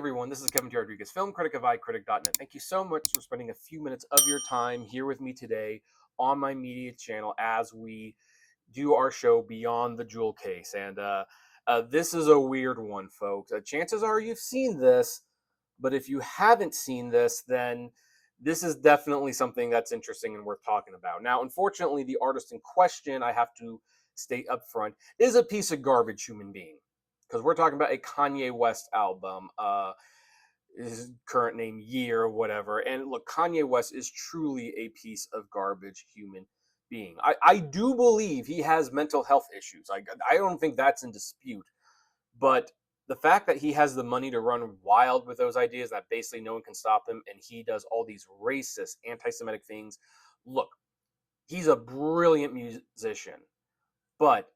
everyone, this is Kevin T. Rodriguez, film critic of iCritic.net. Thank you so much for spending a few minutes of your time here with me today on my media channel as we do our show Beyond the Jewel Case. And this is a weird one, folks. Chances are you've seen this, but if you haven't seen this, then this is definitely something that's interesting and worth talking about. Now, unfortunately, the artist in question, I have to state up front, is a piece of garbage human being. Because we're talking about a Kanye West album, his current name Year or whatever. And look, Kanye West is truly a piece of garbage human being. I do believe he has mental health issues. I don't think that's in dispute. But the fact that he has the money to run wild with those ideas, that basically no one can stop him, and he does all these racist, anti-Semitic things. Look, he's a brilliant musician, but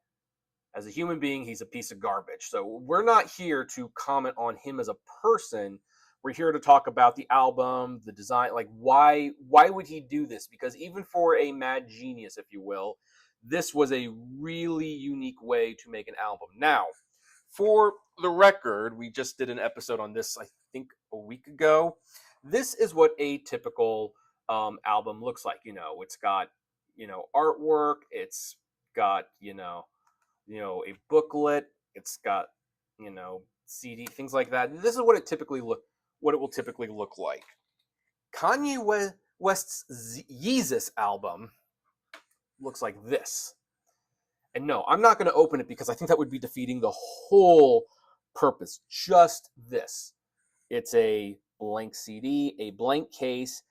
as a human being, he's a piece of garbage. So we're not here to comment on him as a person. We're here to talk about the album, the design, like why would he do this? Because even for a mad genius, if you will, this was a really unique way to make an album. Now, for the record, we just did an episode on this, I think, a week ago. This is what a typical album looks like. It's got, artwork. It's got, a booklet. It's got, CD, things like that. This is what it will typically look like. Kanye West's Yeezus album looks like this. And no, I'm not going to open it because I think that would be defeating the whole purpose. Just this. It's a blank CD, a blank case,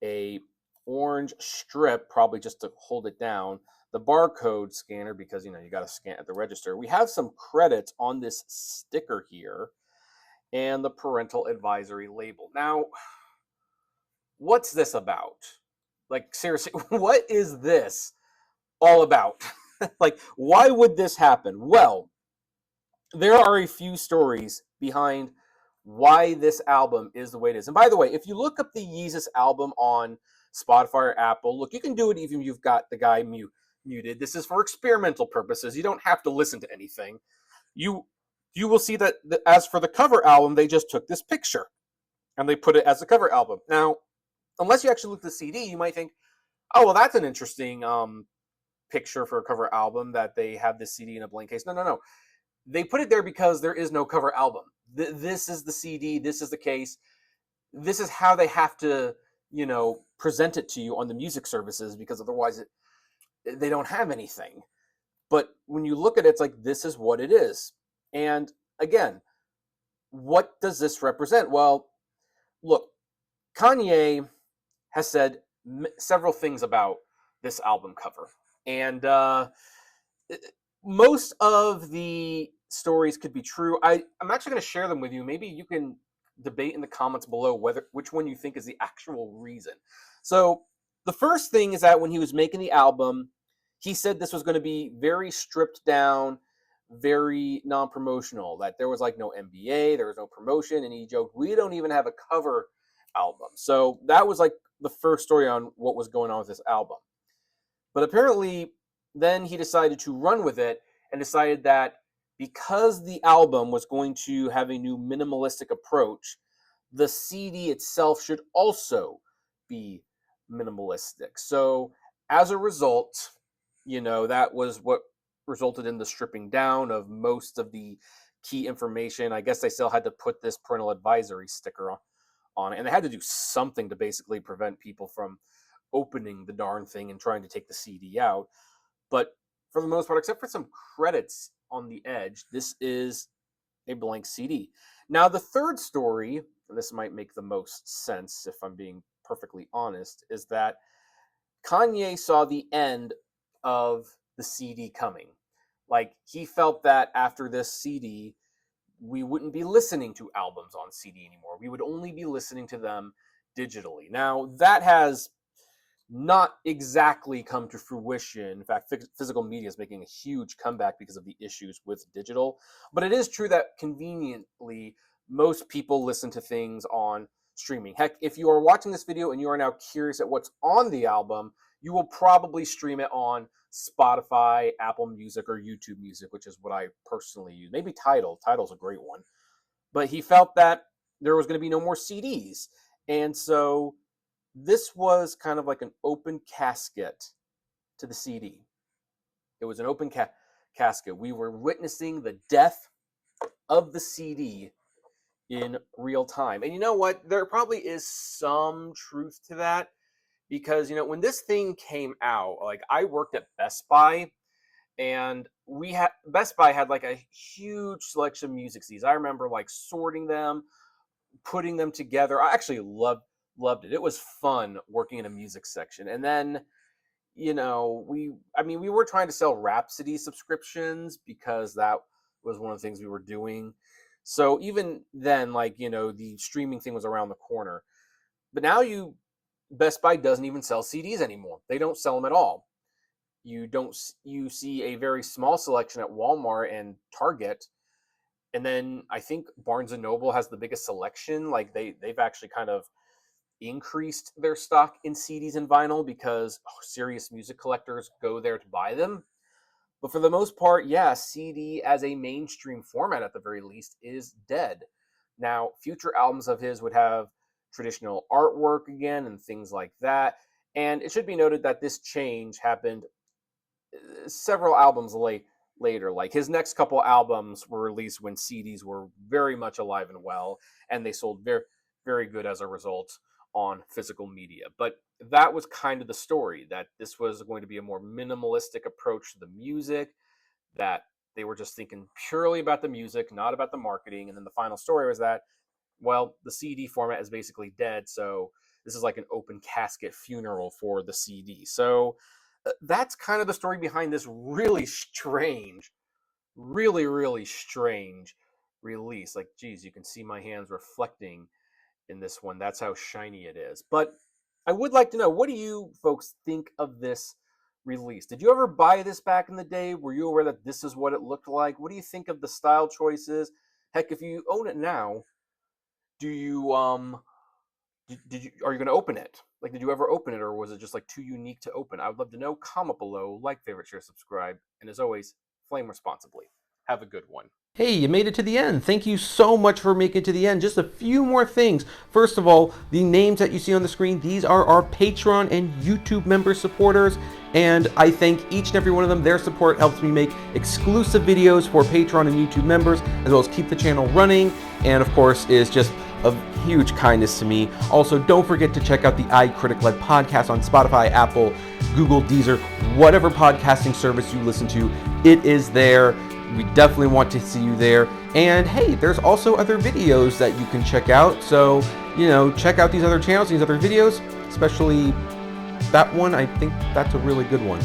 a orange strip, probably just to hold it down, the barcode scanner, because you got to scan at the register. We have some credits on this sticker here, and the parental advisory label. Now, what's this about? Like, seriously, what is this all about? Like, why would this happen? Well, there are a few stories behind why this album is the way it is. And by the way, if you look up the Yeezus album on Spotify or Apple, look, you can do it even if you've got the guy muted. This is for experimental purposes. You don't have to listen to anything. You will see that as for the cover album, they just took this picture and they put it as a cover album. Now, unless you actually look at the CD, you might think, oh, well, that's an interesting picture for a cover album that they have this CD in a blank case. No. They put it there because there is no cover album. This is the CD. This is the case. This is how they have to, present it to you on the music services, because otherwise they don't have anything. But when you look at it, it's like, this is what it is. And again, what does this represent? Well, look, Kanye has said several things about this album cover. And most of the stories could be true. I'm actually going to share them with you. Maybe you can debate in the comments below which one you think is the actual reason. So the first thing is that when he was making the album, he said this was going to be very stripped down, very non-promotional, that there was like no MBA, there was no promotion, and he joked, we don't even have a cover album. So that was like the first story on what was going on with this album. But apparently, then he decided to run with it and decided that because the album was going to have a new minimalistic approach, the CD itself should also be minimalistic. So as a result, that was what resulted in the stripping down of most of the key information. I guess they still had to put this parental advisory sticker on it, and they had to do something to basically prevent people from opening the darn thing and trying to take the CD out. But for the most part, except for some credits on the edge, this is a blank CD. Now, the third story, and this might make the most sense if I'm being perfectly honest, is that Kanye saw the end of the CD coming. Like, he felt that after this CD, we wouldn't be listening to albums on CD anymore. We would only be listening to them digitally. Now, that has not exactly come to fruition. In fact, physical media is making a huge comeback because of the issues with digital. But it is true that conveniently, most people listen to things on streaming. Heck, if you are watching this video and you are now curious at what's on the album, you will probably stream it on Spotify, Apple Music, or YouTube Music, which is what I personally use. Maybe Tidal. Tidal's a great one. But he felt that there was going to be no more CDs. And so this was kind of like an open casket to the CD. It was an open casket. We were witnessing the death of the CD in real time. And you know what? There probably is some truth to that, because, when this thing came out, like, I worked at Best Buy, and Best Buy had like a huge selection of music CDs. I remember like sorting them, putting them together. I actually loved it. It was fun working in a music section. And then, we were trying to sell Rhapsody subscriptions because that was one of the things we were doing. So even then, like, the streaming thing was around the corner. But now Best Buy doesn't even sell CDs anymore. They don't sell them at all. You see a very small selection at Walmart and Target. And then I think Barnes & Noble has the biggest selection. Like, they've actually kind of increased their stock in CDs and vinyl because serious music collectors go there to buy them. But for the most part, yeah, CD as a mainstream format at the very least is dead. Now, future albums of his would have traditional artwork again and things like that. And it should be noted that this change happened several albums later. Like, his next couple albums were released when CDs were very much alive and well, and they sold very, very good as a result on physical media. But that was kind of the story, that this was going to be a more minimalistic approach to the music, that they were just thinking purely about the music, not about the marketing. And then the final story was that, well, the CD format is basically dead, so this is like an open casket funeral for the CD. So that's kind of the story behind this really strange, really strange release. Like, geez, you can see my hands reflecting in this one. That's how shiny it is. But I would like to know, what do you folks think of this release? Did you ever buy this back in the day? Were you aware that this is what it looked like? What do you think of the style choices? Heck, if you own it now, do you are you going to open it? Like, did you ever open it, or was it just like too unique to open? I would love to know. Comment below, like, favorite, share, subscribe, and as always, flame responsibly. Have a good one. Hey, you made it to the end. Thank you so much for making it to the end. Just a few more things. First of all, the names that you see on the screen, these are our Patreon and YouTube member supporters, and I thank each and every one of them. Their support helps me make exclusive videos for Patreon and YouTube members, as well as keep the channel running, and of course is just of huge kindness to me. Also, don't forget to check out the iCritic-led podcast on Spotify, Apple, Google, Deezer, whatever podcasting service you listen to, it is there. We definitely want to see you there. And hey, there's also other videos that you can check out. So, check out these other channels, these other videos, especially that one. I think that's a really good one.